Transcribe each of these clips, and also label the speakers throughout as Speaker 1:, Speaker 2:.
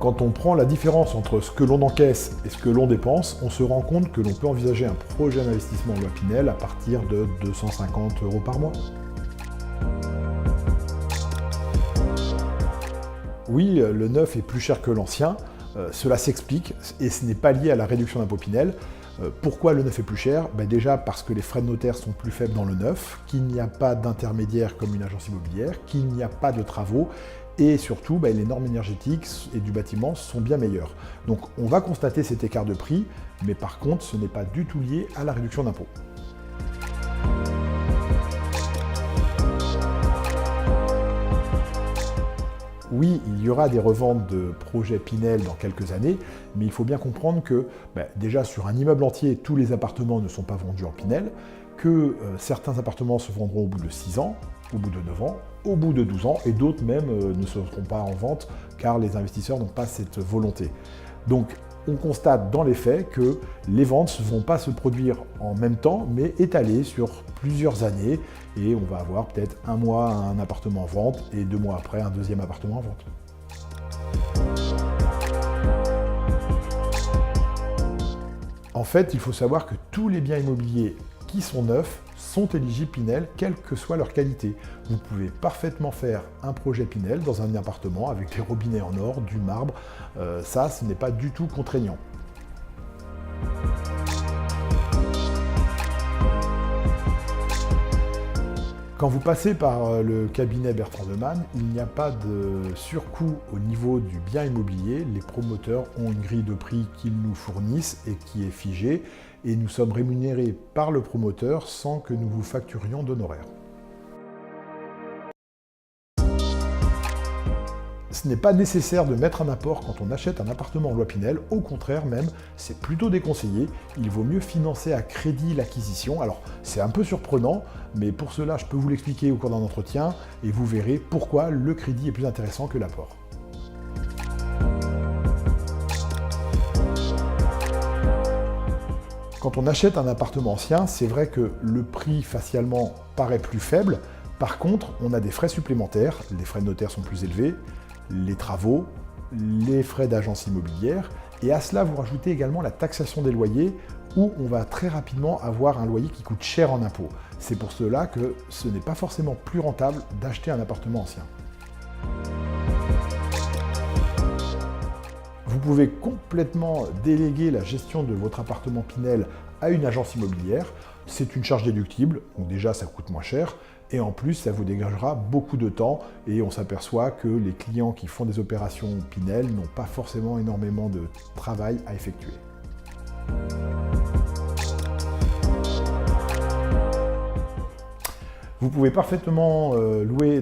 Speaker 1: Quand on prend la différence entre ce que l'on encaisse et ce que l'on dépense, on se rend compte que l'on peut envisager un projet d'investissement en loi Pinel à partir de 250 € par mois. Oui, le neuf est plus cher que l'ancien, cela s'explique et ce n'est pas lié à la réduction d'impôt Pinel. Pourquoi le neuf est plus cher? Déjà parce que les frais de notaire sont plus faibles dans le neuf, qu'il n'y a pas d'intermédiaire comme une agence immobilière, qu'il n'y a pas de travaux et surtout les normes énergétiques et du bâtiment sont bien meilleures. Donc on va constater cet écart de prix, mais par contre ce n'est pas du tout lié à la réduction d'impôt. Oui, il y aura des reventes de projets Pinel dans quelques années, mais il faut bien comprendre que déjà sur un immeuble entier, tous les appartements ne sont pas vendus en Pinel, que certains appartements se vendront au bout de 6 ans, au bout de 9 ans, au bout de 12 ans, et d'autres même ne seront pas en vente car les investisseurs n'ont pas cette volonté. Donc on constate dans les faits que les ventes ne vont pas se produire en même temps, mais étalées sur plusieurs années, et on va avoir peut-être un mois un appartement en vente, et 2 mois après un deuxième appartement en vente. En fait, il faut savoir que tous les biens immobiliers qui sont neufs sont éligibles Pinel, quelle que soit leur qualité. Vous pouvez parfaitement faire un projet Pinel dans un appartement avec des robinets en or, du marbre. Ça, ce n'est pas du tout contraignant. Quand vous passez par le cabinet Bertrand Demanne, il n'y a pas de surcoût au niveau du bien immobilier. Les promoteurs ont une grille de prix qu'ils nous fournissent et qui est figée, et nous sommes rémunérés par le promoteur sans que nous vous facturions d'honoraires. Ce n'est pas nécessaire de mettre un apport quand on achète un appartement en loi Pinel, au contraire même, c'est plutôt déconseillé. Il vaut mieux financer à crédit l'acquisition. Alors c'est un peu surprenant, mais pour cela je peux vous l'expliquer au cours d'un entretien et vous verrez pourquoi le crédit est plus intéressant que l'apport. Quand on achète un appartement ancien, c'est vrai que le prix facialement paraît plus faible. Par contre, on a des frais supplémentaires, les frais de notaire sont plus élevés, les travaux, les frais d'agence immobilière, et à cela vous rajoutez également la taxation des loyers, où on va très rapidement avoir un loyer qui coûte cher en impôts. C'est pour cela que ce n'est pas forcément plus rentable d'acheter un appartement ancien. Vous pouvez complètement déléguer la gestion de votre appartement Pinel à une agence immobilière. C'est une charge déductible, donc déjà ça coûte moins cher, et en plus ça vous dégagera beaucoup de temps, et on s'aperçoit que les clients qui font des opérations Pinel n'ont pas forcément énormément de travail à effectuer. Vous pouvez parfaitement louer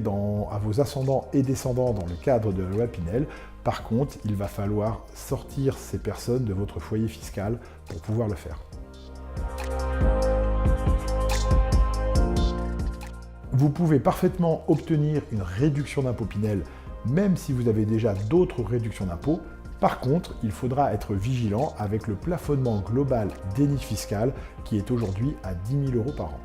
Speaker 1: à vos ascendants et descendants dans le cadre de la loi Pinel. Par contre, il va falloir sortir ces personnes de votre foyer fiscal pour pouvoir le faire. Vous pouvez parfaitement obtenir une réduction d'impôt Pinel, même si vous avez déjà d'autres réductions d'impôt. Par contre, il faudra être vigilant avec le plafonnement global des niches fiscales qui est aujourd'hui à 10 000 € par an.